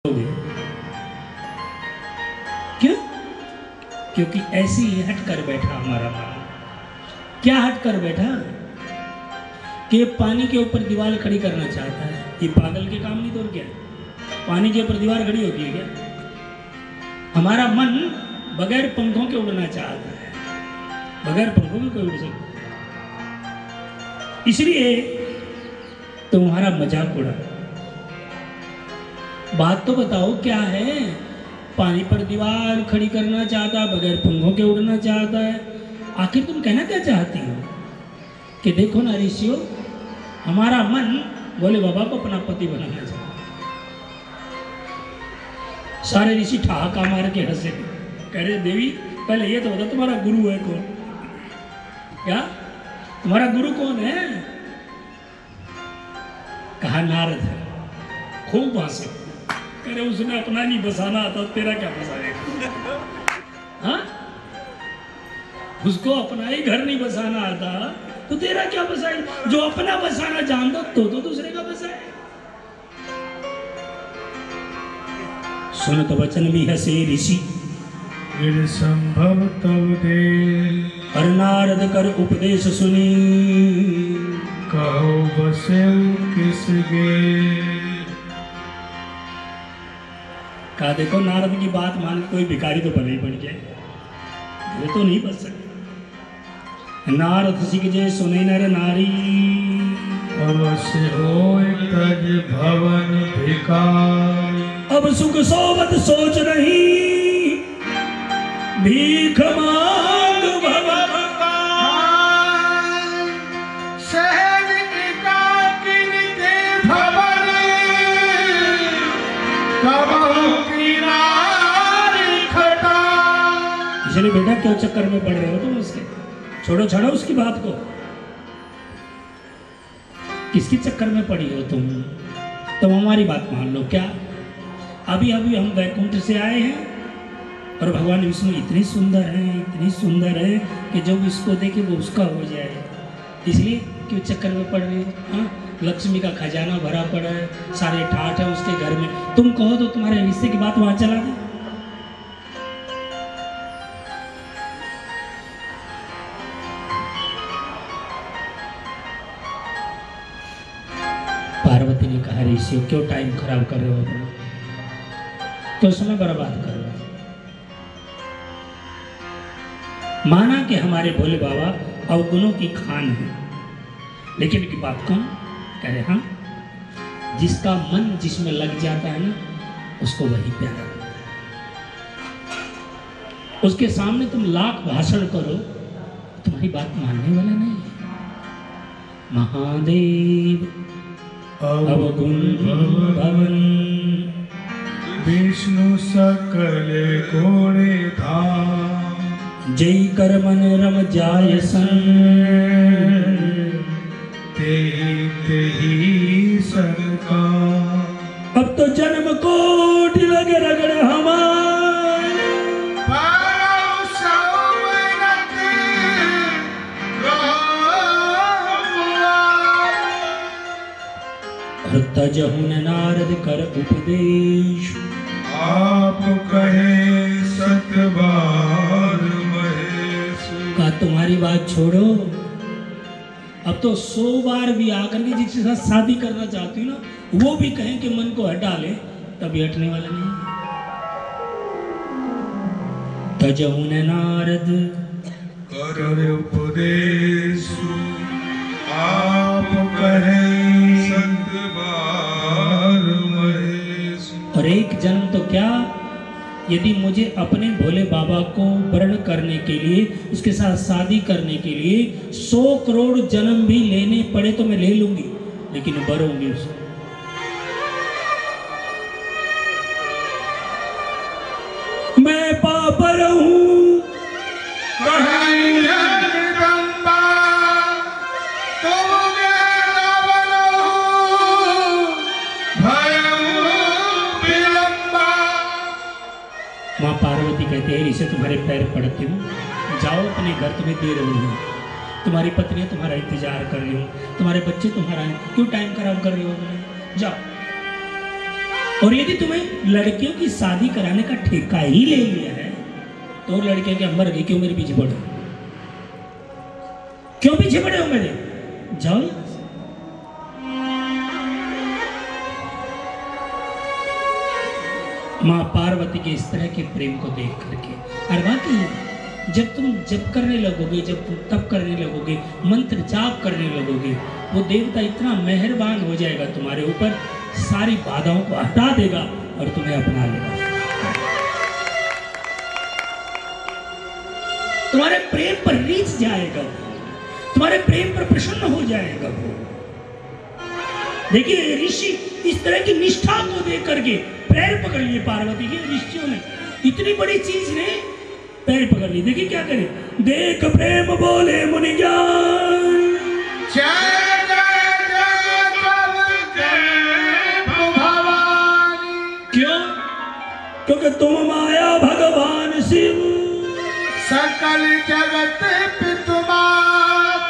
क्यों? क्योंकि ऐसे ही हट कर बैठा हमारा मन। क्या हट कर बैठा कि पानी के ऊपर दीवार खड़ी करना चाहता है। ये पागल के काम नहीं तो और क्या? पानी के ऊपर दीवार खड़ी होती है क्या? हमारा मन बगैर पंखों के उड़ना चाहता है, बगैर पंखों के कोई उड़ सकता, इसलिए तुम्हारा मजाक उड़ा। बात तो बताओ क्या है? पानी पर दीवार खड़ी करना चाहता, बगैर पंखों के उड़ना चाहता है। आखिर तुम कहना क्या चाहती हो? कि देखो ना ऋषियों, हमारा मन भोले बाबा को अपना पति बनाना चाहता। सारे ऋषि ठहाका मार के हंसे, कह रहे देवी पहले ये तो बता तुम्हारा गुरु है कौन? क्या तुम्हारा गुरु कौन है? कहा नारद है। खूब हंसे, करे उसने अपना नहीं बसाना आता, तेरा क्या बसाएगा? हाँ, उसको अपना ही घर नहीं बसाना आता तो तेरा क्या बसाएगा? जो अपना बसाना जानता तो दूसरे का बसाए। सुनत वचन भी हसे ऋषि, फिर संभव तब दे हर नारद कर उपदेश सुनी। कहो बसे किस गे। कहा देखो नारद की बात मान कोई भिखारी तो भले ही बन जाए, वो तो नहीं बच सकते। नारद सीख जे सुने नर नारी, अवश्य होय तज भवन भिखारी। अब सुख सोवत सोच नहीं, भीख मांग भवन शहर एकाकिन के भवन, कबहु किनारे खटा। इसलिए बेटा क्यों चक्कर में पड़ रहे हो तुम उसके? छोड़ो छोड़ो उसकी बात को। किसके चक्कर में पड़ी हो तुम? तुम हमारी बात मान लो। क्या अभी अभी हम वैकुंठ से आए हैं और भगवान विष्णु इतनी सुंदर है कि जो इसको देखे वो उसका हो जाए। इसलिए क्यों चक्कर में पड़ रहे हो? हाँ, लक्ष्मी का खजाना भरा पड़ा है, सारे ठाठ है उसके घर में। तुम कहो तो तुम्हारे रिश्ते की बात वहां चला दे। पार्वती ने कहा ऋषि क्यों टाइम खराब कर रहे हो अपना? क्यों समय बर्बाद कर रहे हो? माना कि हमारे भोले बाबा अवगुणों की खान है, लेकिन की बात कौन कह रहे? हाँ, जिसका मन जिसमें लग जाता है ना, उसको वही प्यारा लगता है। उसके सामने तुम लाख भाषण करो, तुम्हारी बात मानने वाला नहीं है। महादेव अवगुण भवन, विष्णु सकल कोणे धाम। जय कर मन रम जाय सन, तेहि सनका। अब तो जन्म कोटि लगे रगड़ हमार। और तजहु नारद कर उपदेश, आप कहे सतबार महेश। का तुम्हारी बात छोड़ो, अब तो 100 बार भी आकर के जिसके साथ शादी करना चाहती हूँ ना, वो भी कहें कि मन को हटा ले, तभी हटने वाला नहीं। तजहु नारद कर उपदेश, आप कहे सतबार महेश। और एक जन्म तो क्या, यदि मुझे अपने भोले बाबा को वर्ण करने के लिए, उसके साथ शादी करने के लिए 100 करोड़ जन्म भी लेने पड़े तो मैं ले लूंगी, लेकिन बरूंगी उसको। मैं पापर हूं, माँ पार्वती कहते हैं इसे तुम्हारे पैर पड़ती हूँ, जाओ अपने घर, तुम्हें दे रही हूँ। तुम्हारी पत्नी तुम्हारा इंतजार कर रही हूँ, तुम्हारे बच्चे तुम्हारा, क्यों टाइम खराब कर रही हो? जाओ। और यदि तुम्हें लड़कियों की शादी कराने का ठेका ही ले लिया है तो लड़के के मर गई, क्यों मेरे पीछे पड़े, क्यों पीछे पड़े हो मेरे, जाओ यहां से। मां पार्वती के इस तरह के प्रेम को देख करके, और बाकी जब तुम जप करने लगोगे, जब तुम तप करने लगोगे, मंत्र जाप करने लगोगे, वो देवता इतना मेहरबान हो जाएगा तुम्हारे ऊपर, सारी बाधाओं को हटा देगा और तुम्हें अपना लेगा। तुम्हारे प्रेम पर रीझ जाएगा, तुम्हारे प्रेम पर प्रसन्न हो जाएगा वो। देखिए ऋषि इस तरह की निष्ठा को देख करके पैर पकड़ लिए पार्वती के, ऋषियों ने इतनी बड़ी चीज ने पैर पकड़ ली। देखिए क्या करे, देख प्रेम बोले मुनि ज्ञान, क्यों? क्योंकि तुम माया भगवान शिव, सकल जगत पितुमात,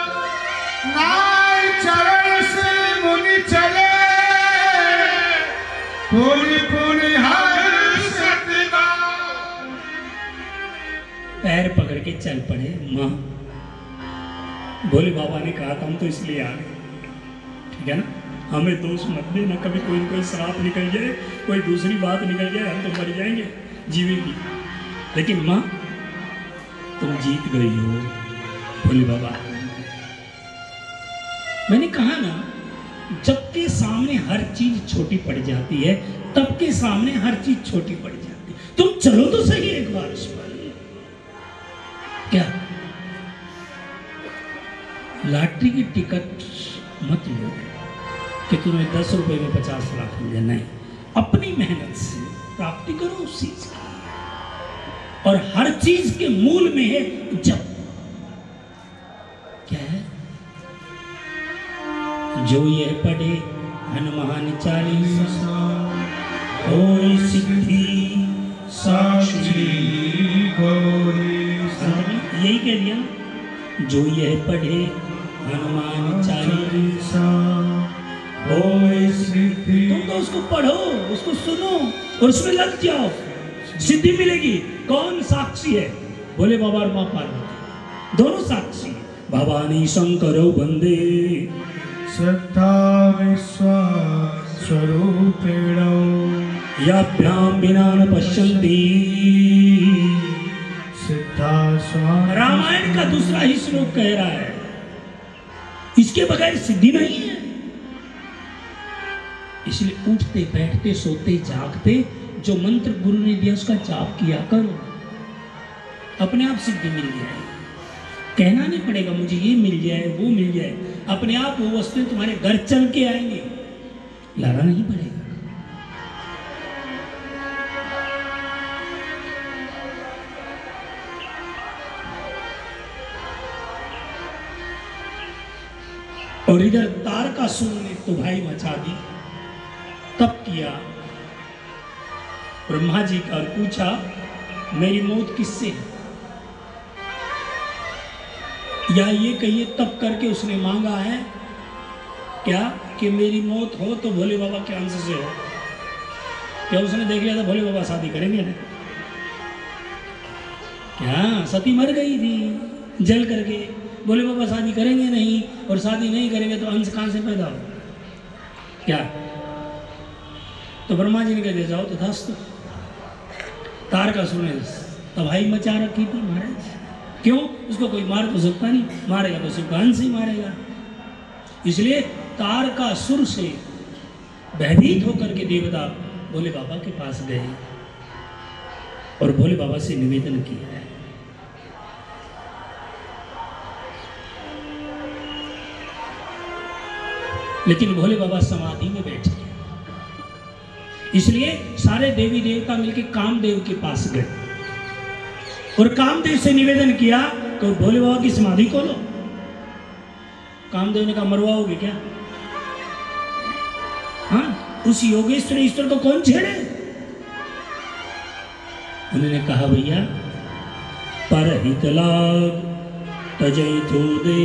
नाय चरण से मुनि चले, पुनि पुनि हर सतनाम। पैर पकड़ के चल पड़े। माँ भोले बाबा ने कहा था हम तो इसलिए आ गए, ठीक है ना, हमें दोष मत देना, कभी कोई न कोई श्राप निकल जाए, कोई दूसरी बात निकल जाए, हम तो मर जाएंगे, जीवेंगे। लेकिन माँ तुम जीत गई हो भोले बाबा। मैंने कहा ना, जब के सामने हर चीज छोटी पड़ जाती है तब के सामने हर चीज छोटी पड़ जाती है। तुम चलो तो सही एक बार इस पर। क्या लॉटरी की टिकट मत लो कि तुम्हें 10 रुपए में 50 लाख मिल जाए, नहीं, अपनी मेहनत से प्राप्ति करो उस चीज की। और हर चीज के मूल में है जप। क्या है? जो यह पढ़े हनुमान चालीसा होय सिद्धि साक्षी गौरी यही कह दिया, जो यह पढ़े हनुमान चालीसा होय सिद्धि। तुम तो उसको पढ़ो, उसको सुनो और उसमें लग जाओ, सिद्धि मिलेगी। कौन साक्षी है? भोले बाबा और मां पार्वती दोनों साक्षी। भवानी शंकर वंदे श्रद्धा विश्वास स्वरूपेण याभ्याम बिना न पश्यन्ति। सिद्धा स्वामी। रामायण का दूसरा ही श्लोक कह रहा है, इसके बगैर सिद्धि नहीं है। इसलिए उठते बैठते सोते जागते जो मंत्र गुरु ने दिया उसका जाप किया करो, अपने आप सिद्धि मिल जाए। कहना नहीं पड़ेगा मुझे ये मिल जाए वो मिल जाए, अपने आप वो वस्तुएं तुम्हारे घर चल के आएंगे, लाना नहीं पड़ेगा। और इधर तारकासुर ने तो भाई मचा दी, तप किया ब्रह्मा जी का और पूछा मेरी मौत किससे है, या ये कहिए तप करके उसने मांगा है क्या कि मेरी मौत हो तो भोले बाबा के अंश से हो। क्या उसने देख लिया था भोले बाबा शादी करेंगे ना? क्या सती मर गई थी जल करके, भोले बाबा शादी करेंगे नहीं, और शादी नहीं करेंगे तो अंश कहां से पैदा हो? क्या तो ब्रह्मा जी ने कह दिया जाओ तथास्तु। तारकासुर ने तबाही मचा रखी थी महाराज। क्यों? उसको कोई मार तो सकता नहीं, मारेगा तो सिर्फ अंश ही मारेगा। इसलिए तारकासुर से भयभीत होकर के देवता भोले बाबा के पास गए और भोले बाबा से निवेदन किया है, लेकिन भोले बाबा समाधि में बैठे। इसलिए सारे देवी देवता मिलकर कामदेव के पास गए और कामदेव से निवेदन किया कि भोले बाबा की समाधि खोलो। कामदेव ने कहा मरवाओगे क्या? हाँ, उस योगेश्वर ईश्वर को कौन छेड़े? उन्होंने कहा भैया परहित लाग तजई थो दे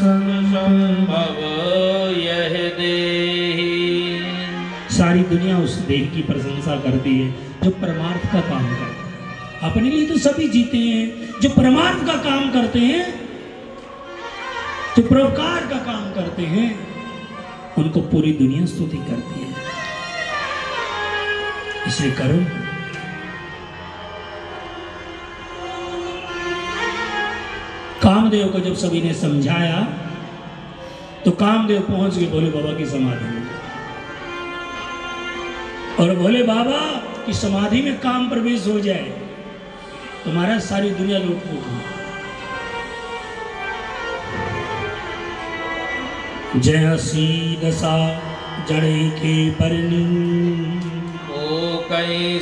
संभव यह देहि सारी दुनिया उस देव की प्रशंसा करती है जो परमार्थ का काम करता है। अपने लिए तो सभी जीते हैं, जो परमार्थ का काम करते हैं, जो परोपकार का काम करते हैं, उनको पूरी दुनिया स्तुति करती है। इसलिए करो। कामदेव को जब सभी ने समझाया तो कामदेव पहुंच गए भोले बाबा की समाधि में, और भोले बाबा की समाधि में काम प्रवेश हो जाए तो महाराज सारी दुनिया लूटफूट हो। जय सी दशा जड़े के परनी, ओ कई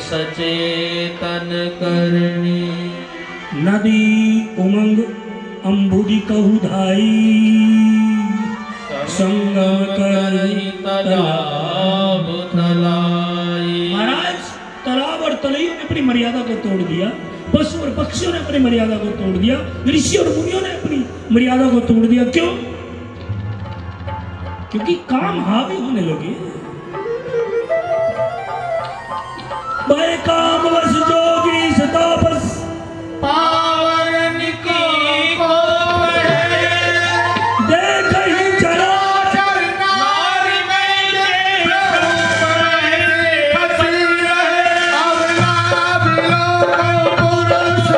सचेतन करनी, नदी उमंग अंबुदी कहु धाई, संगम करई तालाब तलाई। महाराज तालाब और तलैयों ने अपनी मर्यादा को तोड़ दिया, पशु और पक्षियों ने अपनी मर्यादा को तोड़ दिया, ऋषि और मुनियों ने अपनी मर्यादा को तोड़ दिया। क्यों? क्योंकि काम हावी होने लगे। भाई काम वश जोगी सतापस पावन को देख ही चला नारी में पुरुष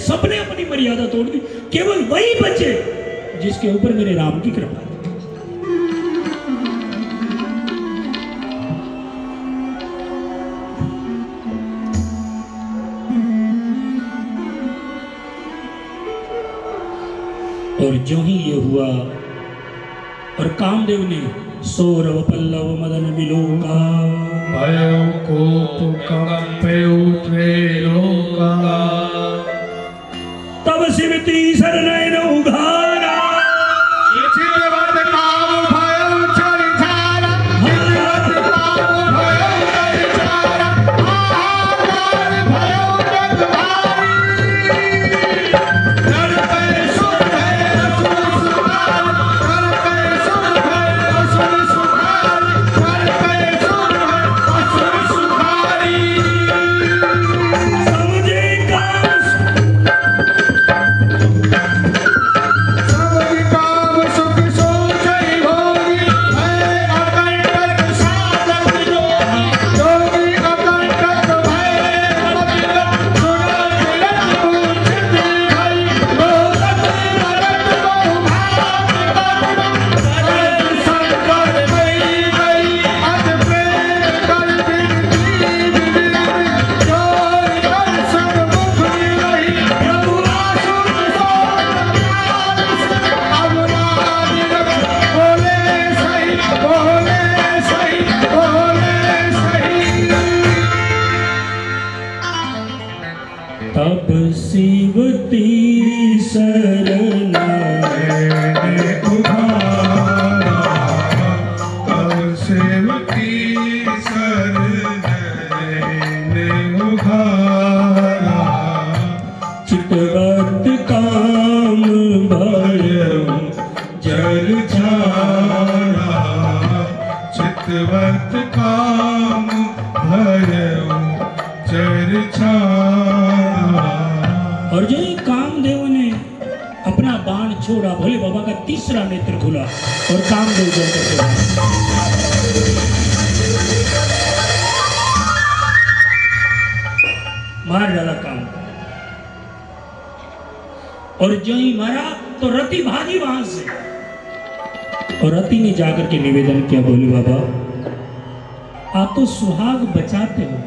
सब कोई केवल वही बचे जिसके ऊपर मेरे राम की कृपा है। और जो ही ये हुआ और कामदेव ने सौरव पल्लव मदन विलोका भयो कोप कंपे उठे लोका तब शिवती शरणैन उघारा चित्रवत काम भयो चरितारा चित्रवत काम भयो चरितारा आहार भयो जगभारी नर पे सुर है असुर सुधार नर पे सुर है असुर सुधार नर पे सुर है असुर सुधारी समझे काम सब काम सुख सोचै भोगी है अकंटक साधक जोगी जोगी अकंटक भय मतिगत सुनत लघु चित भई लोकत मरत बहु भाग करत संकट भई गई अत प्रेम कर बिनती जोर कर सब मुख मिलई प्रभु आसुर तब शिवती शरणा चितवत काम भयो जल छाड़ा चितवत काम भयो चर्चा और जो ही कामदेव ने अपना बाण छोड़ा भोले बाबा का तीसरा नेत्र खुला और कामदेव जल मार डाला काम और जो ही मारा तो रति भागी वहां से और रति ने जाकर के निवेदन किया भोले बाबा आप तो सुहाग बचाते हो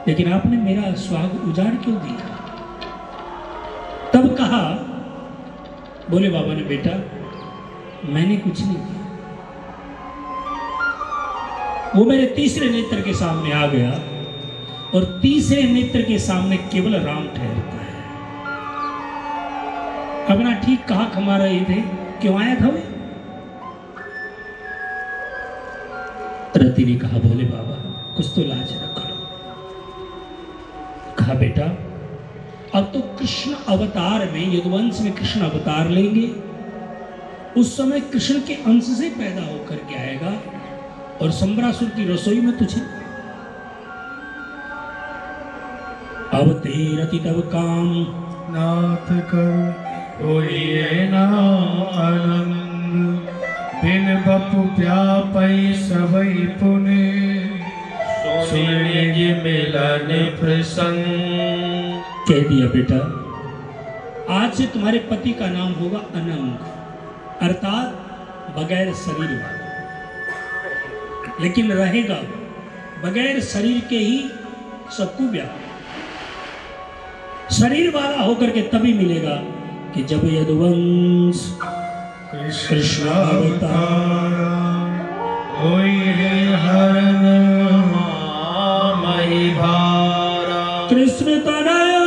लेकिन आपने मेरा सुहाग उजाड़ क्यों दिया? तब कहा, बोले बाबा ने, बेटा मैंने कुछ नहीं किया। वो मेरे तीसरे नेत्र के सामने आ गया और तीसरे नेत्र के सामने केवल राम ठहरता है। अपना ठीक कहा खमा रहे थे, क्यों आया था वे? रति ने कहा, भोले बाबा कुछ तो लाज रख लो। कहा, बेटा अब तो कृष्ण अवतार में, यदुवंश में कृष्ण अवतार लेंगे, उस समय कृष्ण के अंश से पैदा होकर के आएगा और संबरासुर की रसोई में तुझे अब तेरति तब काम नाथ कर होइए ना आनंद, बिन बपु व्यापै सबई पुने, सुने ये मिलन प्रसंग। कह दिया, बेटा आज से तुम्हारे पति का नाम होगा अनंग, अर्थात बगैर शरीर वाला, लेकिन रहेगा बगैर शरीर के ही सबको व्याप। शरीर वाला होकर के तभी मिलेगा कि जब यदुवंश कृष्ण अवतार होइए हरण मही भारा। कृष्ण तनया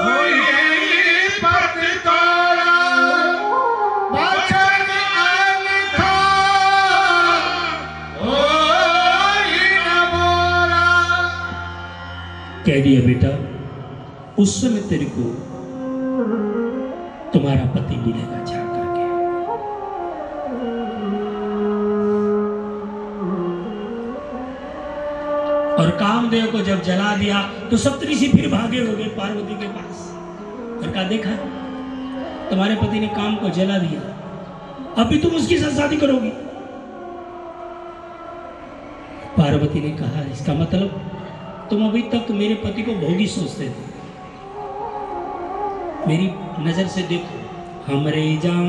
होइए पति तोरा, वचन अनथा होई न बोला। कह दिया, बेटा उस समय तेरे को तुम्हारा पति मिलेगा जा करके। और कामदेव को जब जला दिया तो सप्तऋषि फिर भागे हो गए पार्वती के पास और कहा, देखा तुम्हारे पति ने काम को जला दिया, अभी तुम उसके साथ शादी करोगी। पार्वती ने कहा, इसका मतलब तुम अभी तक मेरे पति को भोगी सोचते थे। मेरी नजर से देखो, हमरे जान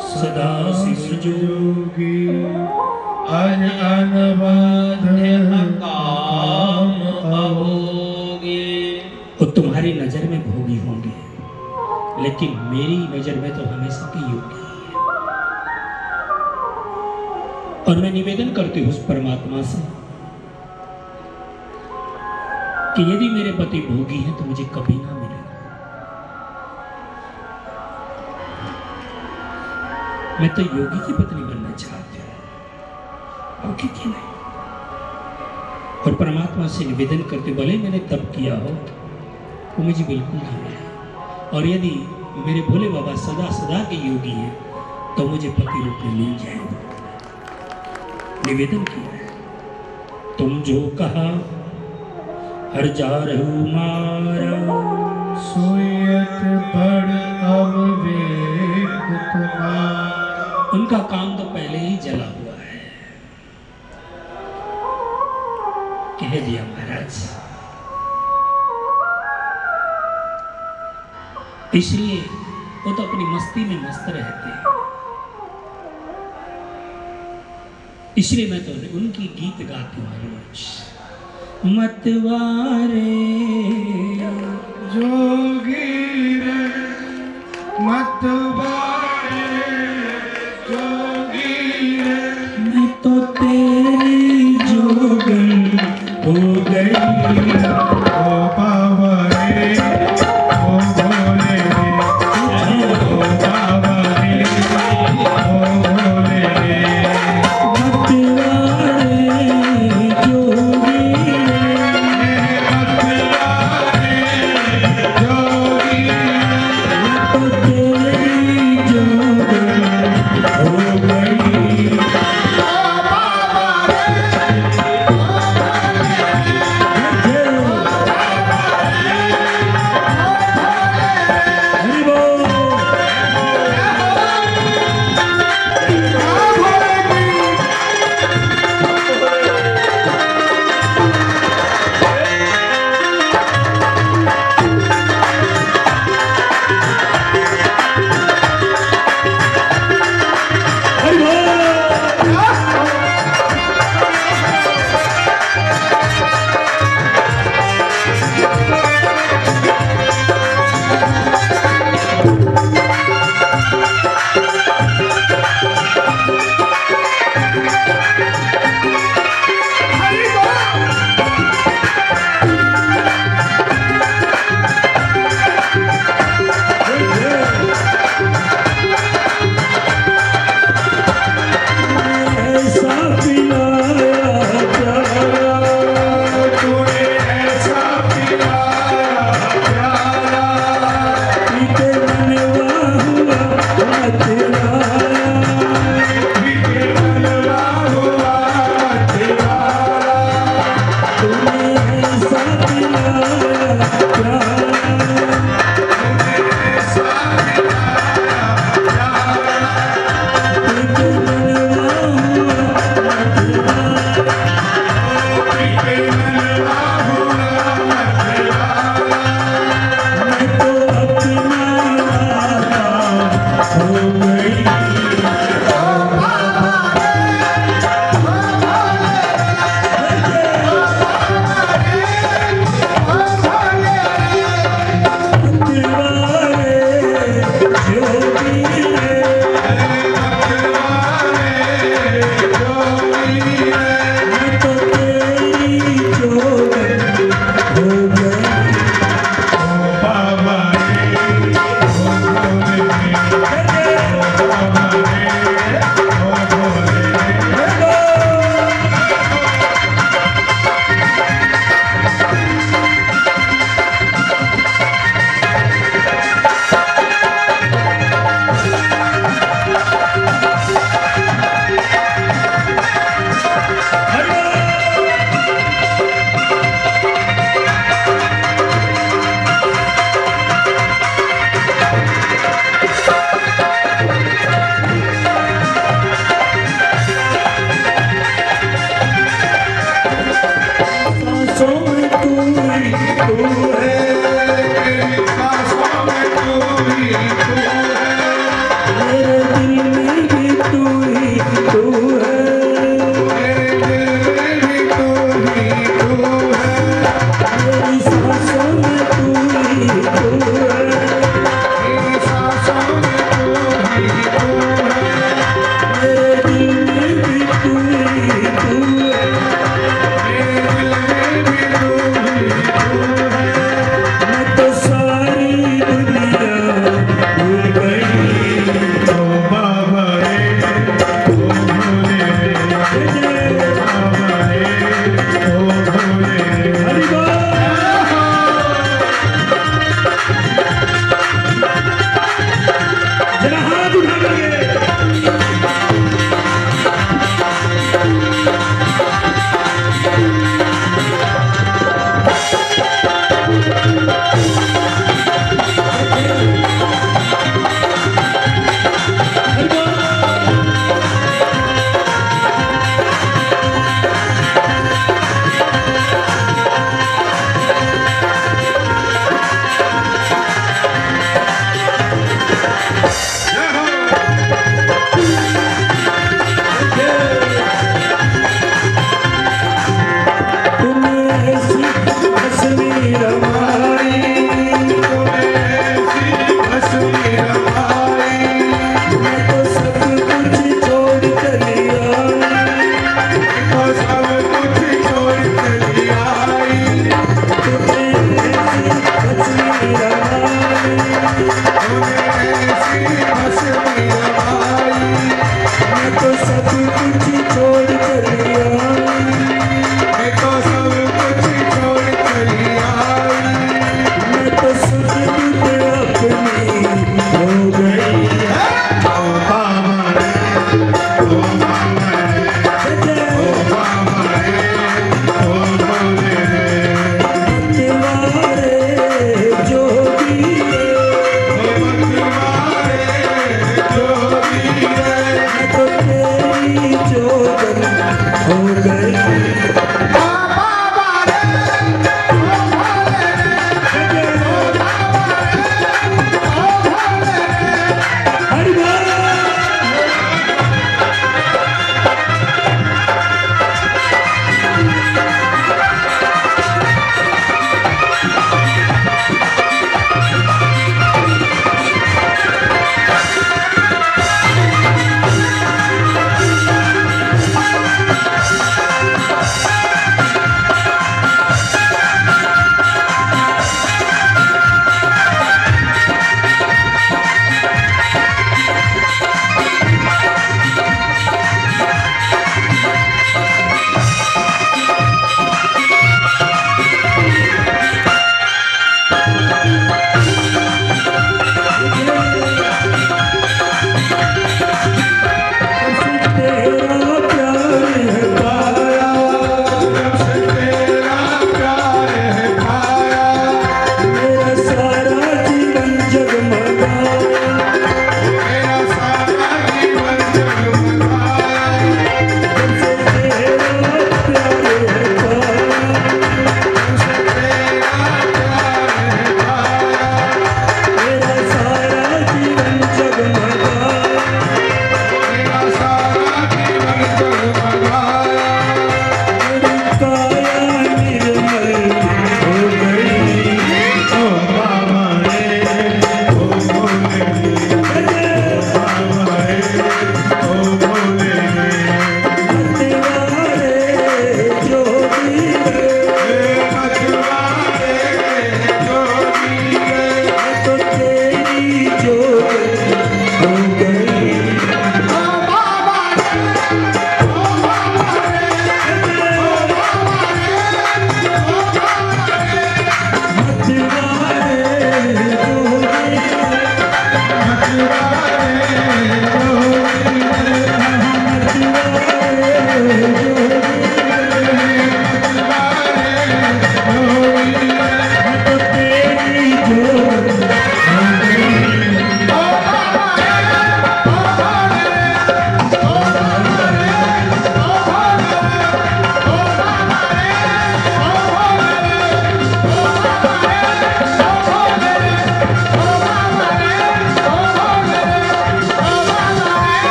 सदा शिव जोगी, अन अनबाध काम अभोगी। वो तुम्हारी नजर में भोगी होंगे, लेकिन मेरी नजर में तो हमेशा के योगी है। और मैं निवेदन करती हूँ उस परमात्मा से कि यदि मेरे पति भोगी हैं तो मुझे कभी ना मिले। मैं तो योगी की पत्नी बनना चाहती हूँ, भोगी की नहीं। और परमात्मा से निवेदन करते, भले मैंने तब किया हो वो मुझे बिल्कुल ना मिले। और यदि मेरे भोले बाबा सदा सदा के योगी हैं तो मुझे पति रूप में मिल जाए। निवेदन किया है, तुम जो कहा हर जा रहू मारा, सोयत बड़ अब वेग तुम्हारा। उनका काम तो पहले ही जला हुआ है। कह दिया महाराज, इसलिए वो तो अपनी मस्ती में मस्त रहते हैं। इसलिए मैं तो उनकी गीत गाती हूँ रोज। मतवारे जोगी रे मतवारे, जोगी रे मैं तो तेरी जोगन हो गई। ओ बाबा रे, ओ भोले रे, ओ बाबा रे, ओ भोले रे। मतवारे जोगी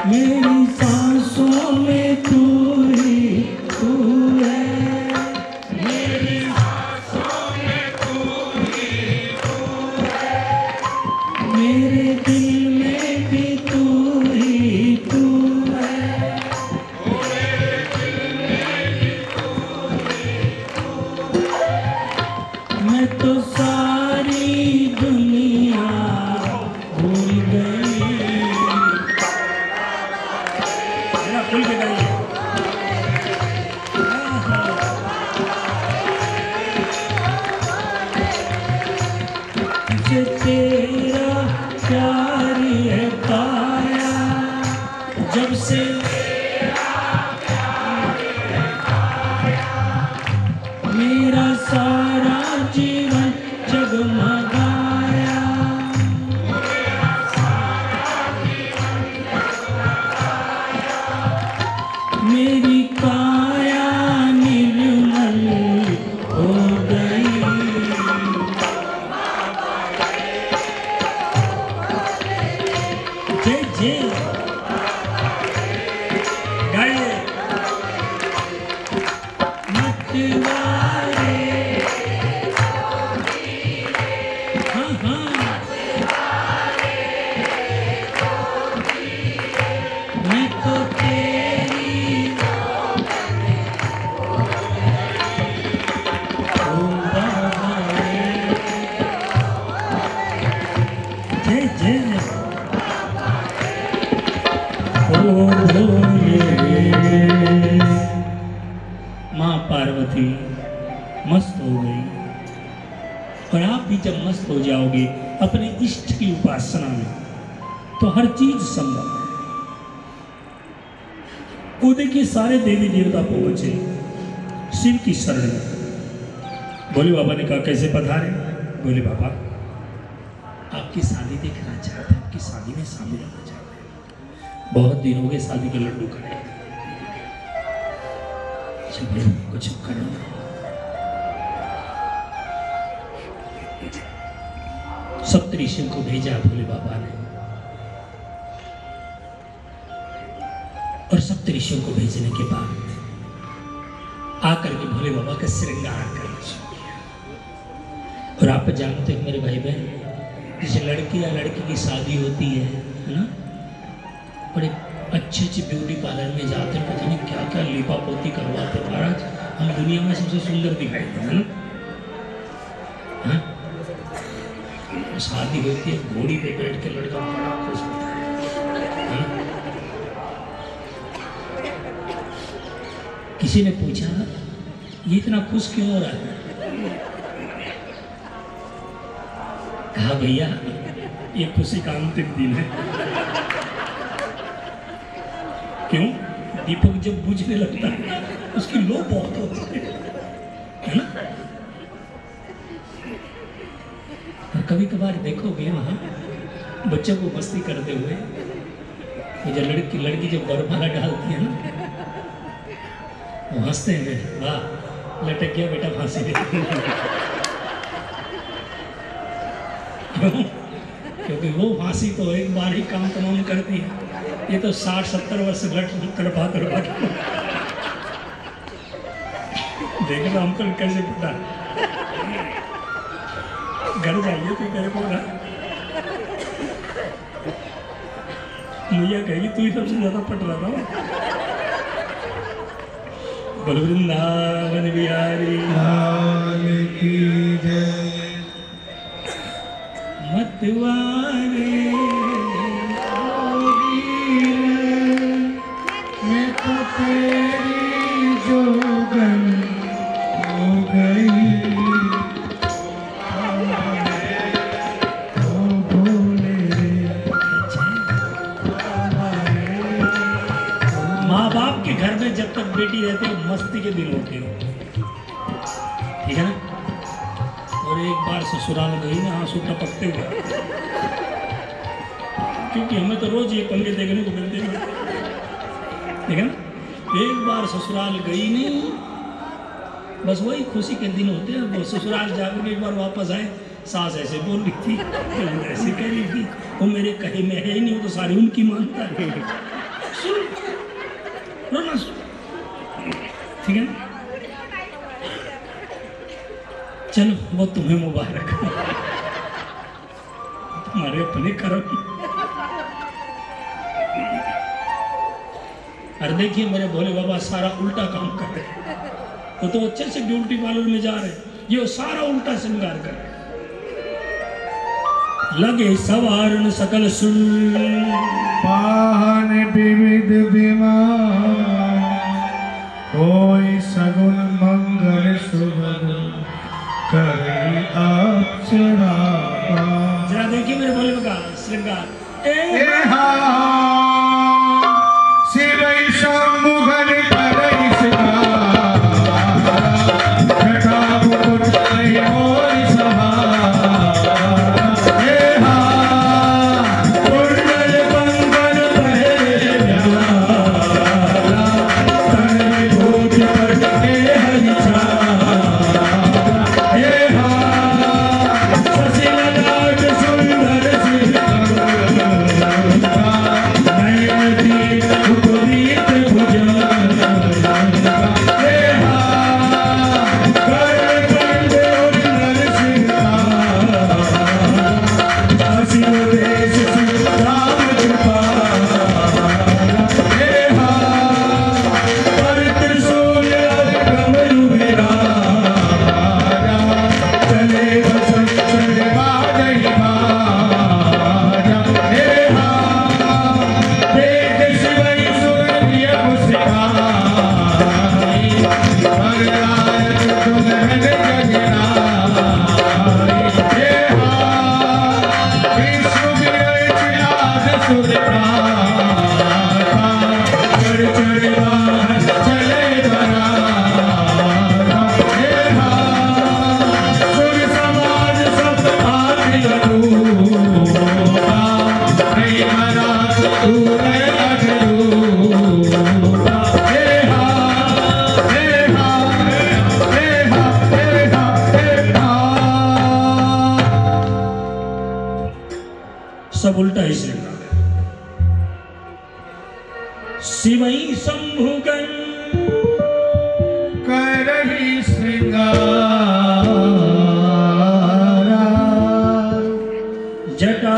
मेरी सांसों में तू ही तू है, मेरी सांसों में तू ही तू है, मेरे दिल में भी तू ही तू है, मेरे दिल में भी तू ही तू है, मैं तो सारी दुनिया भूल गई। खुल के गाइए। मुझे तेरा प्यार है पाया, जब से मेरा सारा जीवन जगमगाया, मेरी काया निर्मल हो गई। जय जय गाइए। मतवारे हाँ हाँ मैं तो तेरी जय जय ओ भोले। माँ पार्वती मस्त हो गई, और आप भी जब मस्त हो जाओगे अपने इष्ट की उपासना में तो हर चीज संभव है। वो देखिए सारे देवी देवता पहुंचे शिव की शरण में। भोले बाबा ने कहा कैसे पधारे? बोले बाबा आपकी शादी देखना चाहते हैं, आपकी शादी में शामिल होना चाहते हैं, बहुत दिन हो गए शादी के लड्डू खाए, चलिए कुछ करें। सप्तऋषियों को भेजा भोले बाबा ने, और सप्तऋषियों को भेजने के बाद आकर के भोले बाबा का श्रृंगार करना शुरू किया। और आप जानते हो मेरे भाई बहन, जैसे लड़की या लड़की की शादी होती है ना, बड़े अच्छे अच्छे ब्यूटी पार्लर में जाते हैं, पता नहीं क्या क्या लिपा पोती करवाते। महाराज हम दुनिया में सबसे सुंदर दिखाई देते हैं ना। हाँ? शादी होती है, घोड़ी पे बैठ के लड़का बड़ा खुश होता है। हाँ? किसी ने पूछा ये इतना खुश क्यों हो रहा है? कहा भैया ये खुशी का अंतिम दिन है। क्यों? दीपक जब बुझने लगता है उसकी लो बहुत होती है ना। और कभी कभार देखोगे वहाँ बच्चों को मस्ती करते हुए, जब लड़की जब बरमाला डालती है ना, वो हंसते हैं, वाह लटक गया बेटा फांसी पे। क्योंकि वो फांसी तो एक बार ही काम तमाम करती है, ये तो 60-70 वर्ष तड़पा देखना अंकल कैसे पता। घर जाइए तो मेरे को ना मैया कहेगी तू ही सबसे ज्यादा पट रहा था। बोल वृंदावन बिहारी लाल की जय। मतवारे मैं तो तेरी जोगन हो गई। ओ भोले माँ बाप के घर में जब तक बेटी रहती है मस्ती के दिन होते हैं, ठीक है ना। और एक बार ससुराल गई ना आंसू टपकते हुए, क्योंकि हमें तो रोज ये पंगे देखने को मिलते हैं, ठीक है ना। एक बार ससुराल गई नहीं, बस वही खुशी के दिन होते हैं। वो ससुराल जाकर एक बार वापस आए, सास ऐसे बोल रही थी, ऐसे कह रही थी, वो मेरे कहे में है ही नहीं, वो तो सारी उनकी मानता है। सुन, रोना सुन, ठीक है ना? चलो वो तुम्हें मुबारक, तुम्हारे अपने कर्म। और देखिए मेरे भोले बाबा सारा उल्टा काम कर रहे हैं। वो तो अच्छे से ब्यूटी पार्लर में जा रहे हैं, ये सारा उल्टा श्रृंगार कर रहे हैं। लगे सवारन सकल सुन, पाहन विविध विमान, कोई सगुन मंगल सुभग करे अप्सरा। जरा देखिए मेरे भोले बाबा श्रृंगार। शिवै शंभुघन करई सिंगार, जटा मुकुट नहीं मोरि सहार। कुंडल कंगन पहरे प्यारा, तन विभूति पट के हरि छाया। शशि ललाट सुंदर सब उल्टा ही श्रृंगार है। शिवई शंभुगन करहि श्रृंगारा, जटा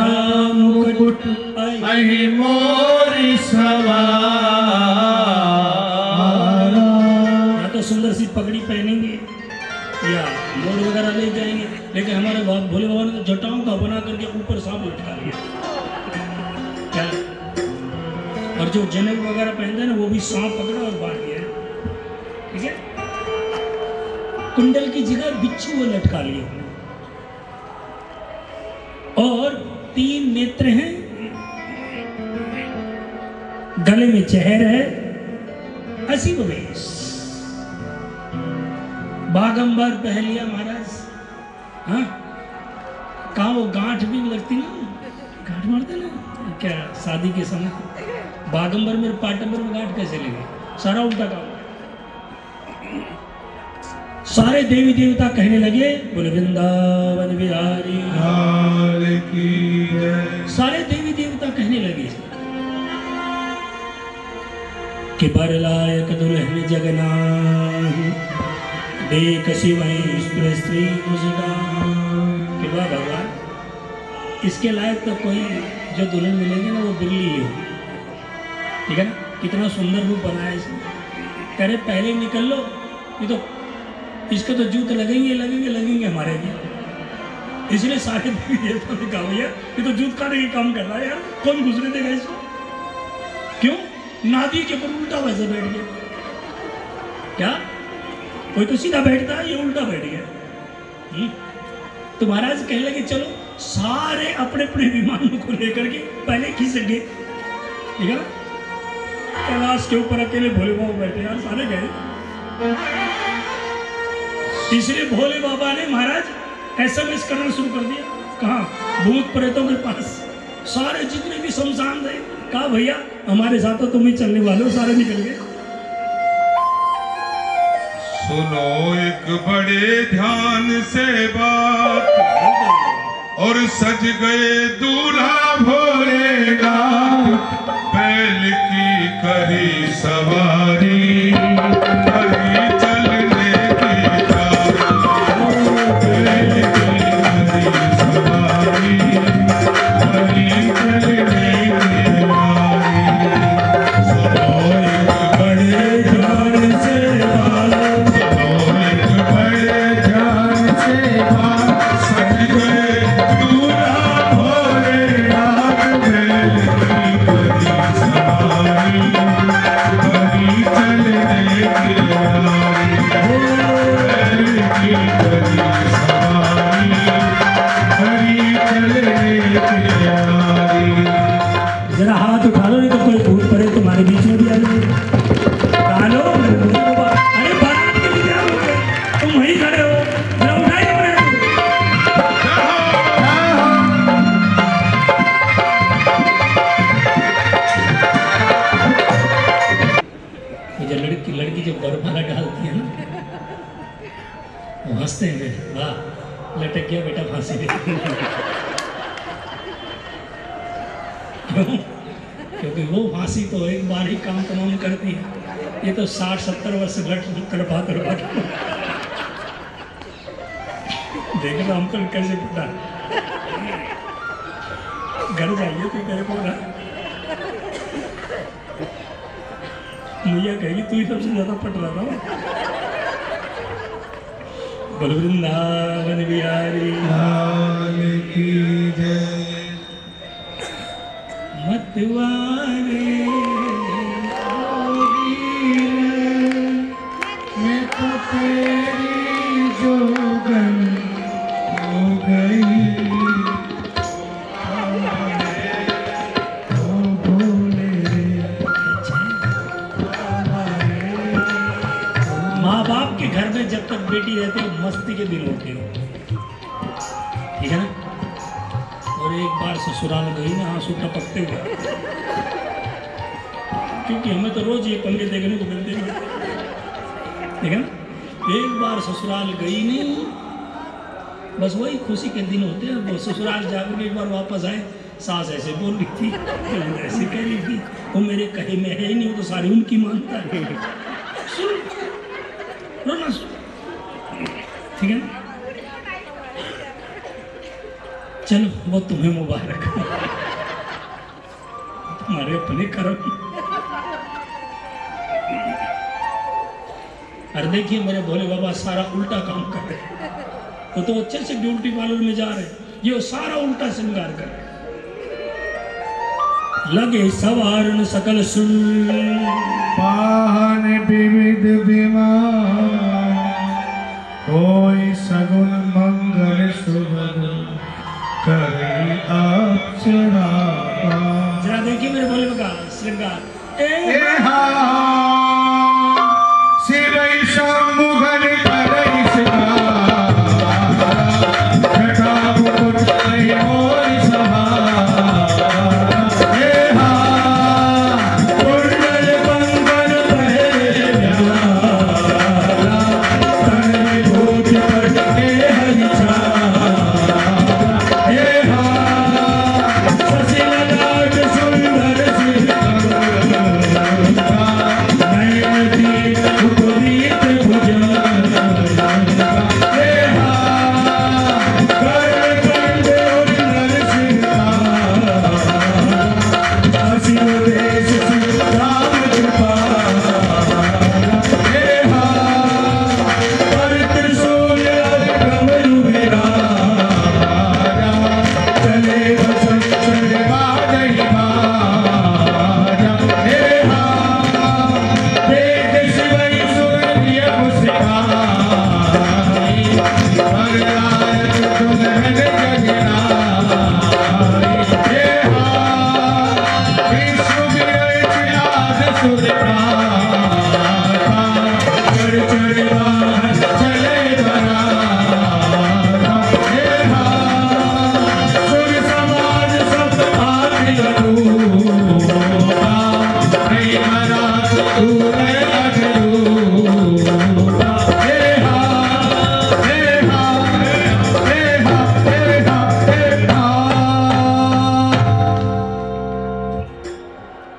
मुकुट अहि मोरि सवारा। या तो सुंदर सी पगड़ी पहनेंगे या मोड़ वगैरह ले जाएंगे, लेकिन हमारे भोले बाबा ने तो जटाओं का बना करके ऊपर सांप लटका लिया। क्या? और जो जनेऊ वगैरह पहनते हैं ना, वो भी सांप पकड़ा और बांध दिया। ठीक है? कुंडल की जगह बिच्छू वो लटका लिए और 3 नेत्र हैं, गले में चहर है, असीम वेश, बागंबर पहलिया महाराज। हाँ, कहाँ वो गांठ भी लगती ना, गांठ मारते ना क्या शादी के समय, बागंबर में पाटंबर में गांठ कैसे लगे? सारा उल्टा काम। सारे देवी देवता कहने लगे बोले वृंदावन बिहारी लाल की जय। सारे देवी देवता कहने लगे कि बर लायक दुल्हन जगन्नाथ, देख शिवई स्त्री मुझका। कि वाह भगवान, इसके लायक तो कोई जो दुल्हन मिलेगी ना वो बिल्ली ही हो। ठीक है ना? कितना सुंदर रूप बनाया इसने। कह रहे पहले निकल लो, ये तो इसके तो जूत लगेंगे लगेंगे लगेंगे हमारे भी। इसलिए सारे देवी देवता ने कहा भैया ये तो जूत काटने के काम कर रहा है यार, कौन घुसने देगा इसको? क्यों? नादी के ऊपर उल्टा वैसे बैठ गया। क्या? कोई तो सीधा बैठता है, ये उल्टा बैठ गया। तो महाराज कहने लगे चलो सारे अपने अपने विमानों को लेकर के पहले खींच गए। ठीक है ना? कैलाश के ऊपर अकेले भोले बाबा बैठे यार, सारे गए। इसलिए भोले बाबा ने महाराज SMS करना शुरू कर दिया। कहाँ? भूत प्रेतों के पास। सारे जितने भी शमशान थे, कहा भैया हमारे साथ तो तुम ही चलने वाले हो। सारे निकल गए। सुनो एक बड़े ध्यान से बात, और सज गए दूल्हा भोलेनाथ, बैल की वाह लटक गया बेटा फांसी पे। क्यों? क्योंकि वो फांसी तो एक बार ही काम तमाम करती है, ये तो 60-70 वर्ष तड़पा देख लो हमको कैसे पता। घर जाइए तो मेरे को ना मैया कहेगी तू ही सबसे ज्यादा पट रहा था। बोल वृंदावन बिहारी लाल की जय। मतवारे मैं तो तेरी जोगन हो गई, ओ भोले माँ बाप के घर में जब तक बेटी रहती है मस्ती के दिन होते हो, ठीक है ना। और एक बार ससुराल गई ना आंसू टपकते हुए, क्योंकि हमें तो रोज ये पंगे देखने को मिलते हैं, ठीक है ना। एक बार ससुराल गई नहीं, बस वही खुशी के दिन होते हैं। वो ससुराल जाकर एक बार वापस आए, सास ऐसे बोल रही थी, ऐसे कह रही थी, वो मेरे कहे में है ही नहीं, वो तो सारी उनकी मानता है। सुन रोना सुन, ठीक है ना। चलो वो तुम्हें मुबारक, तुम्हारे अपने कर्म। और देखिए मेरे भोले बाबा सारा उल्टा काम कर रहे हैं। वो तो अच्छे से ब्यूटी पार्लर में जा रहे हैं, ये वो सारा उल्टा श्रृंगार कर रहे हैं। लगे सवारन सकल सुन, पाहन विविध विमान, कोई सगुन मंगल सुभग करी अप्सरा। जरा देखिए मेरे भोले बाबा श्रृंगार। शिवई शंभुघन करई सिंगार, जटा मुकुट कहि मोरि सहार। कुंडल कंगन पहरे प्यारा, तन विभूति पटके हरि छाया। शशि ललाट सुंदर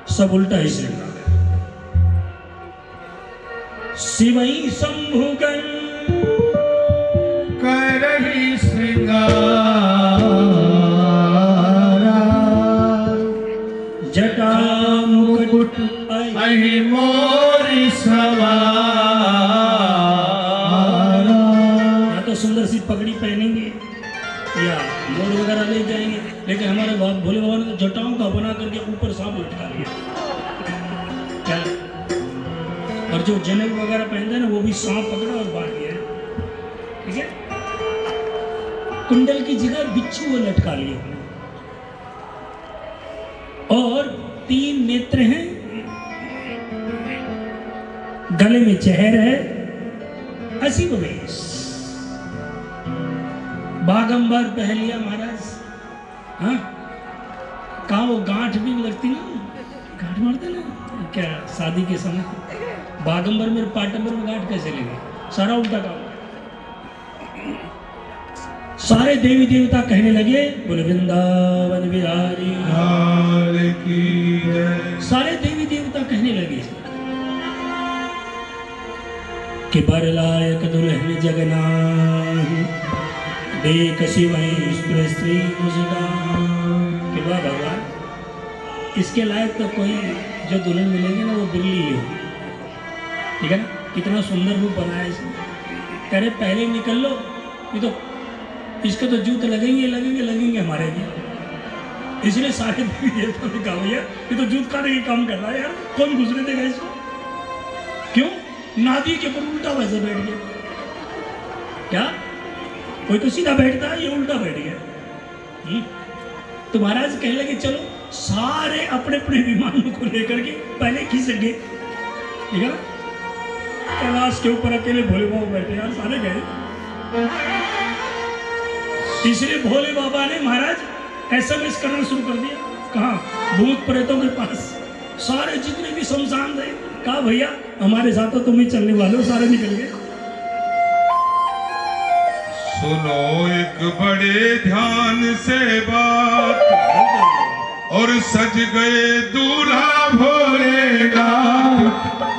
सब उल्टा ही श्रृंगार है। शिवई शंभुगन करहि श्रृंगार, जटा मुकुट अहि मोरि सवार। या तो सुंदर सी पगड़ी पहनेंगे या मोर वगैरह ले जाएंगे, लेकिन हमारे भोले बाबा ने तो जटाओं का बना करके ऊपर सांप लटका लिया। क्या? और जो जनेऊ वगैरह पहनते हैं ना, वो भी सांप पकड़ा और बांध दिया, ठीक है। कुंडल की जगह बिच्छू वो लटका लिए, और 3 नेत्र हैं, गले में चहर है, असीम वेश, बागंबर पहलिया महाराज। हाँ, कहाँ वो गांठ भी लगती ना, गांठ मारते ना क्या शादी के समय, बागंबर में पाटंबर में गांठ कैसे लगे, सारा उल्टा काम। सारे देवी देवता कहने लगे बोले वृंदावन बिहारी लाल की जय। सारे देवी देवता कहने लगे कि बरलायक दुल्हन जगन्नाथ देख शिवई स्त्री मुझगा कि वाह भगवान, इसके लायक तो कोई जो दुल्हन मिलेगी ना वो बिरली ही हो, ठीक है ना। कितना सुंदर रूप बनाया इसने। कह रहे पहले निकल लो, ये तो इसके तो जूत लगेंगे हमारे भी। इसलिए सारे देवी देवता ने कहा भैया ये तो जूत काटने के काम कर रहा है यार, कौन गुजरे देगा इसको। क्यों? नादी के ऊपर उल्टा वैसे बैठ गया क्या? कोई तो सीधा बैठता है, ये उल्टा बैठ गया। तो महाराज कहने लगे चलो सारे अपने अपने विमानों को लेकर के पहले खिसक गए, ठीक है ना। कैलाश के ऊपर अकेले भोले बाबा बैठे यार, सारे गए। इसलिए भोले बाबा ने महाराज SMS करना शुरू कर दिया। कहाँ? भूत प्रेतों के पास। सारे जितने भी शमशान थे कहा भैया हमारे साथ तो तुम ही चलने वाले हो। सारे निकल गए। सुनो एक बड़े ध्यान से बात, और सज गए दूल्हा भोलेनाथ,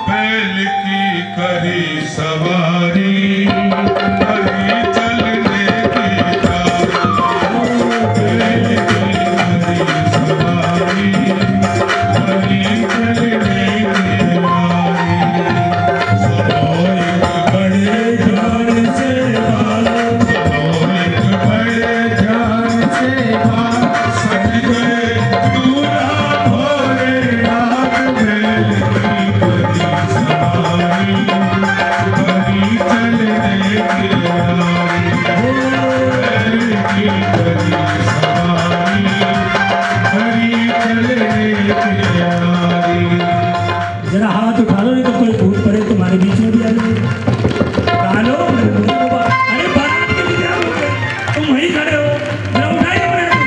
बैल की करी सवारी, करी चलने की चाल, बैल की करी सवारी, करी चलने की बारी। सुनो एक बड़े ध्यान से बात, सुनो एक बड़े ध्यान से बात, सज गए दूल्हा भोलेनाथ, बैल की करी सवारी, करी चलने की बारी। बैल की करी सवारी, करी चलने की बारी। जरा हाथ उठा लो, नहीं तो कोई भूत पड़े तुम्हारे बीच में भी आ जाए। डालो अरे बारात के लिए क्या हो गए? तुम वहीं खड़े हो, जरा उठाइए अपने हाथ।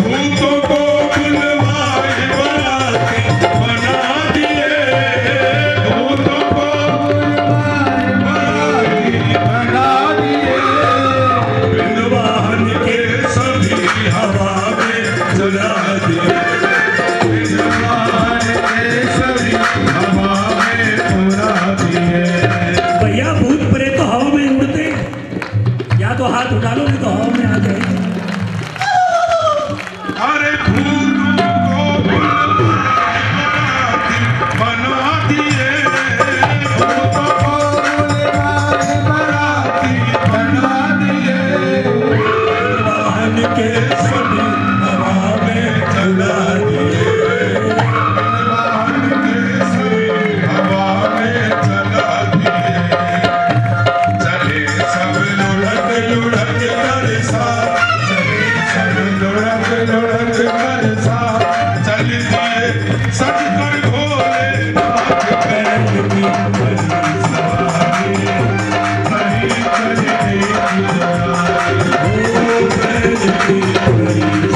भूतों को बुलवाए बराती बना दिए, भूतों को बुलवाए बराती बना दिए, विद्वान के सभी हवा में जला दिए, विद्वान के सभी हवा में उड़ा दिए। भैया भूत पड़े तो हवा में उड़ते, या तो हाथ उठा लो नहीं तो हवा में आ जाए। अरे भूतों को बुलवाए बना दिए, भूतों को बुलवाए बराती बना दिए, वाहन के सभी हवा में जला दिए। विद्वान के सभी हवा में जला दिए। चले सब लुढ़क लुढ़क कर साथ, चले सब लुढ़क लुढ़क कर साथ, चल दिए सज कर भोलेनाथ, बैल की करी सवारी, करी चलने की बारी। बैल की करी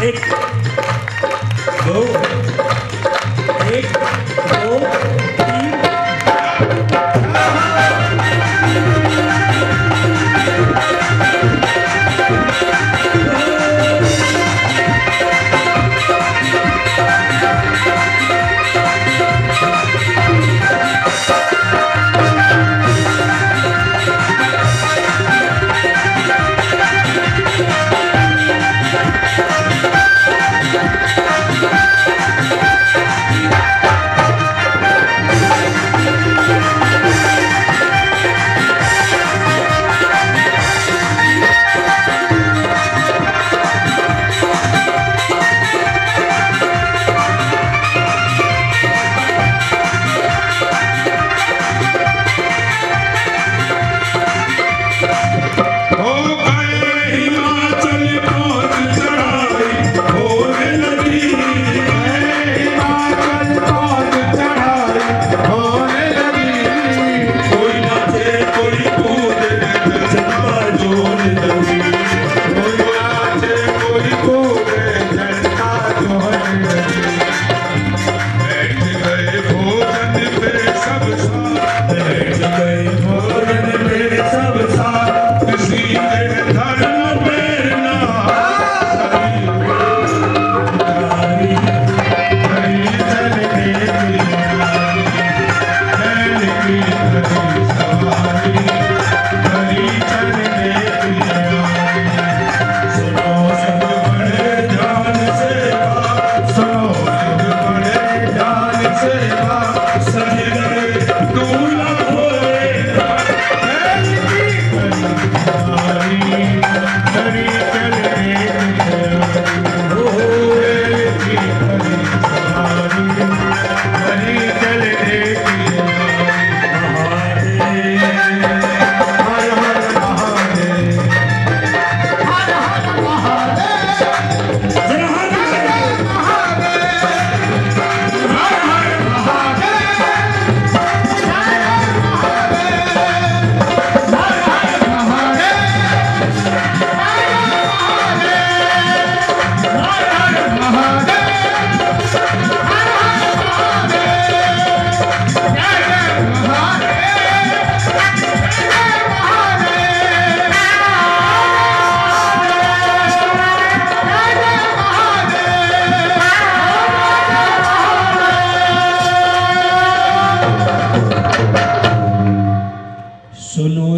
एक दो, एक दो तीन।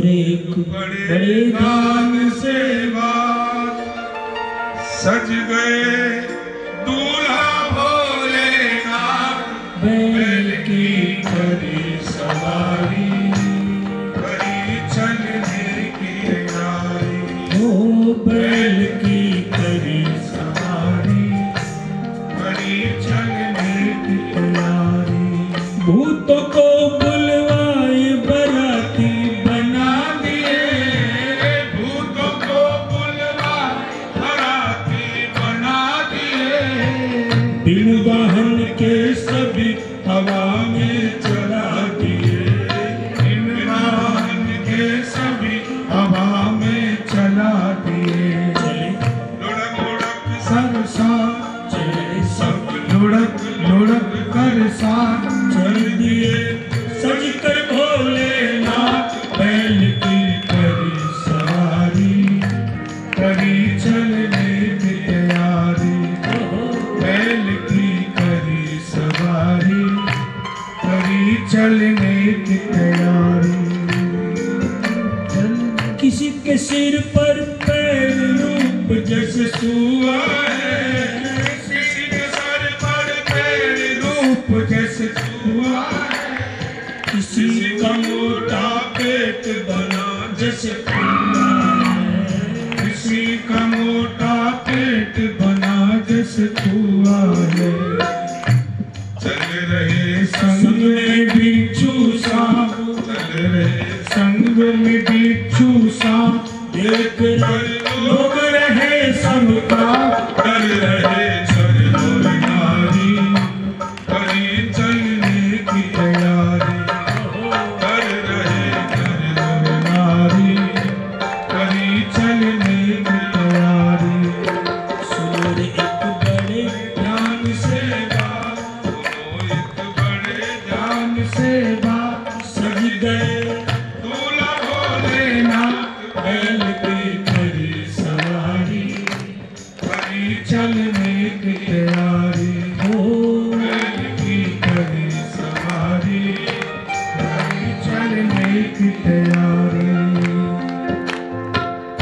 बड़े दान से बात सज गए दूल्हा भोलेनाथ बैल की करी सवारी करी चलने की तैयारी ओ बैल की करी सवारी करी चलने की तैयारी भूतों को बुलवाए बराती बना दिए भूतों को बुलवाए बराती बना दिए बिन वाहन के सभी हवा में चला दिए इन वाहन के सभी हवा में चला दिए चले लुढ़क लुढ़क सरसा चले सब लुढ़क लुढ़क कर साथ चल दिए सज कर भोलेनाथ बैल की करी सवारी करी चलने की तैयारी बैल की करी सवारी करी चलने की तैयारी किसी के सिर पर पैर रूप जैसे सुआ है किसी के सर पर पैर रूप जैसे हुआ किसी का मोटा पेट बना जैसे कुआं है किसी का मोटा पेट बना जैसे कुआ है चल रहे संग में बिच्छू सांप चल रहे संग में बिच्छू सांप देख कर लोग रहे सबका कर रहे चल और नारी करी चलने की तैयारी कर रहे चल और नारी करी चलने की तैयारी सुनो और एक बड़े ध्यान से एक बड़े ध्यान से बात सज गए दूल्हा भोलेनाथ बैल की खड़ी सवारी खड़ी चलने की तैयारी हो बैल की खड़ी सवारी खड़ी चलने की तैयारी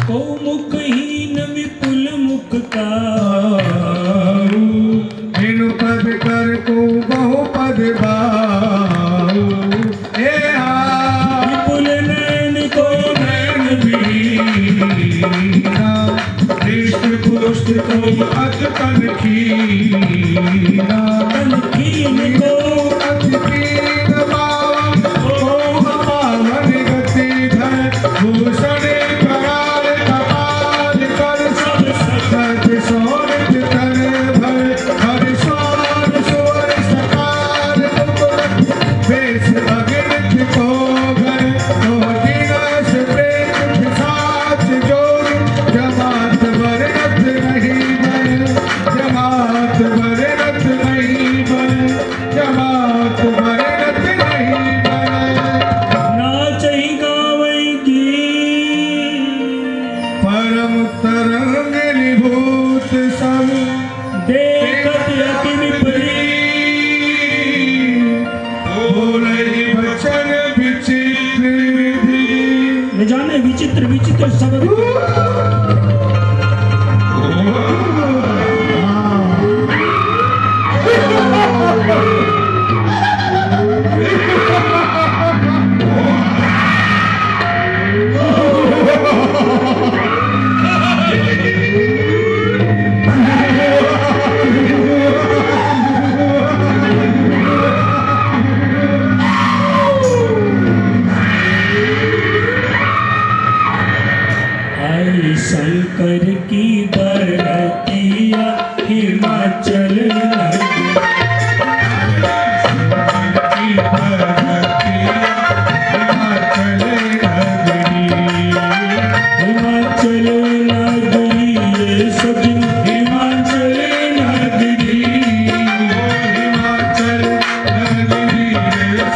को मुखहीन विपुल मुख का बिनु पद कर को बहु पद बाऊ हे विपुल नैन को नैन वीरा दृष्ट पुष्ट को अत कनखीरा कनखीन को कनखीन पावन ओ पावन गति धर भूषण कराल कपाल कर सब सत सोरठ कर भर हर सोर सोर सकार मुकुट वेश अगणित को घर तो दिवस प्रेम पिशाच जोग जमात भरत नहीं बन जमात भरत नहीं बन जमात भरत नहीं बन नाचई गावई गीत परम तरंग निभूत सब देखत अति विपरीत बोले वचन विचित्र विधि न जाने विचित्र विचित्र शब्द आई शंकर की बरतिया हिमाचल नगरी की भगतिया हिमाचल नगरी हिमाचल नगरी ये सजन हिमाचल नगरी हिमाचल नगरी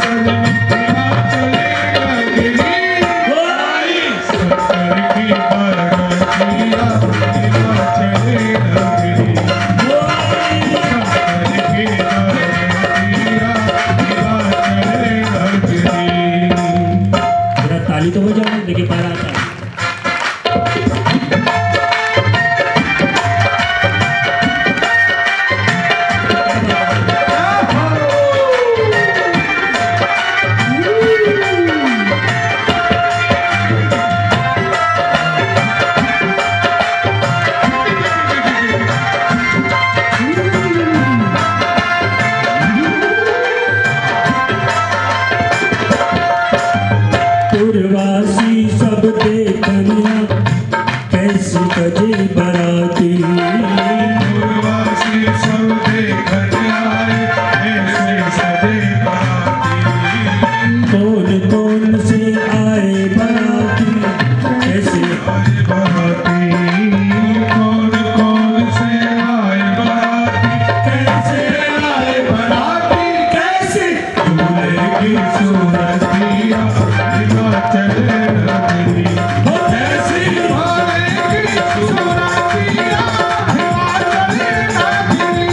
सजन हिमाचल नगरी आई शंकर की भगतिया हिमाचल नगरी शंकर की भगतिया हिमाचल नगरी जरा ताली तो बजाओ देखिए पैर आता है पुरवासी सब देखनिया कैसे बजे बराती पूर्वासी सब देखने आए ऐसे सजे बराती कौन कौन से आए बराती कैसे आए बराती कौन कौन से आए बराती कैसे आए बराती कैसे दूल्हे की सूरतिया हिमाचल नगरी हो कैसे दूल्हे की सूरतिया हिमाचल नगरी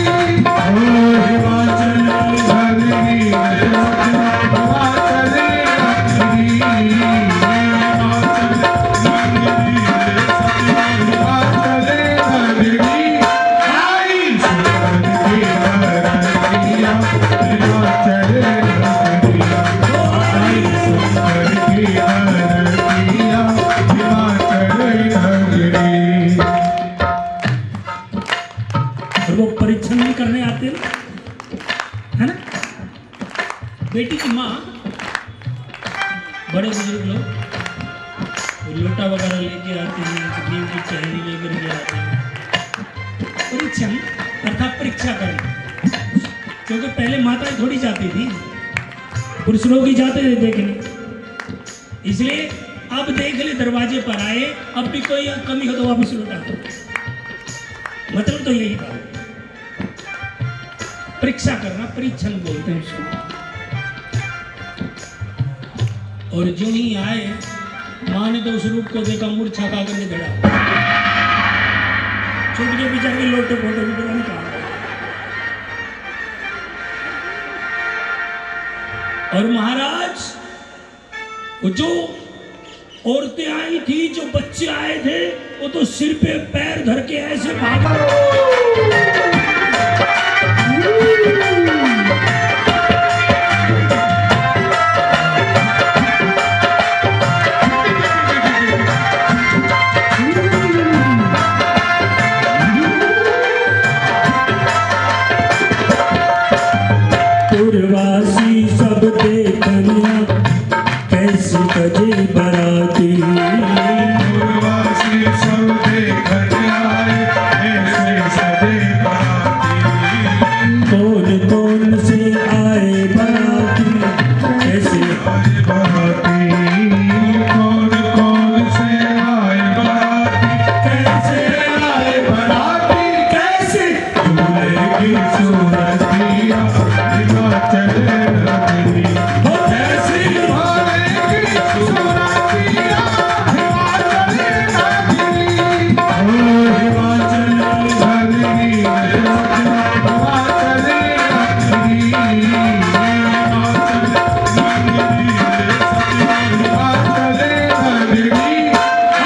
हिमाचल नगरी हिमाचल नगरी हिमाचल नगरी आई सुरन की भरतिया हिमाचल नगरी आई सुरन की भरतिया हिमाचल नगरी और वो परीक्षा नहीं करने आते ना, है ना? बेटी की माँ बड़े बुजुर्ग लोग वो लोटा वगैरह लेके आते हैं, सुग्रीव की चहरी लेकर के आते हैं परीक्षा अर्थात परीक्षा करने, क्योंकि पहले माताएं थोड़ी जाती थी, पुरुष लोग ही जाते थे देखने। इसलिए अब देख ले दरवाजे पर आए, अब भी कोई कमी हो तो वापस लौटा दो। मतलब तो यही था, परीक्षा करना, परीक्षण बोलते हैं उसको। और जो ही आए मां ने तो उस रूप को देखा, मूर्छा खा कर निकला, छुप के पीछे के लोटे फोटो भी पता नहीं कहां। और महाराज वो जो औरतें आई थी, जो बच्चे आए थे, वो तो सिर पे पैर धर के ऐसे भागा। पुरवासी सब देखनिया कैसे कजे बराती, पुरवासी सब देखने आए ऐसे सजे बराती। कौन कौन से आए बराती, कैसे आए बराती, कौन कौन से आए बराती, कैसे आए बराती, कैसे दूल्हे की सूरतिया हिमाचल नगरी, हो कैसे दूल्हे की सूरतिया हिमाचल नगरी, ओ हिमाचल नगरी, हिमाचल नगरी, हिमाचल नगरी, हिमाचल नगरी,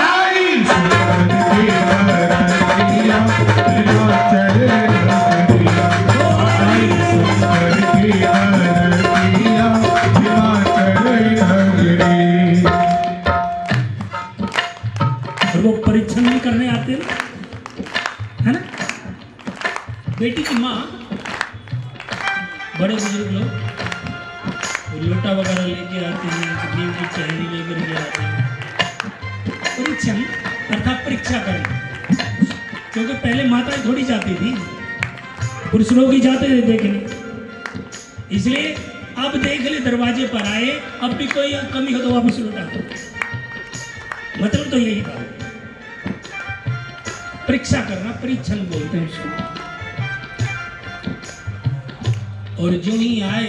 आई सूरत की धरतिया हिमाचल नगरी, आई सूरत की धरतिया हिमाचल नगरी। और वो परीक्षण नहीं करने आते ना, है ना। बेटी की माँ, बड़े बुजुर्ग लोग वो लोटा वगैरह लेके आते हैं, नीम की चहरी लेकर के आते हैं, परीक्षण अर्थात परीक्षा करें। क्योंकि पहले माताएं थोड़ी जाती थी, पुरुष लोग ही जाते थे देखने, इसलिए अब देख ले दरवाजे पर आए, अब भी कोई कमी हो तो वापस लौटा दो। मतलब तो यही था, परीक्षा करना, परीक्षण बोलते हैं उसको। और जो ही आए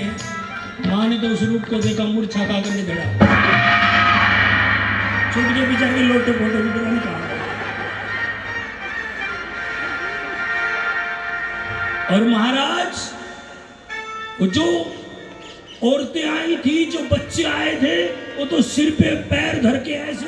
मां ने तो उस रूप को देखा, मूर्छा खा कर निकला, छुप के पीछे के लोटे फोटो भी पता नहीं कहां। और महाराज वो जो औरतें आई थी, जो बच्चे आए थे, वो तो सिर पे पैर धर के ऐसे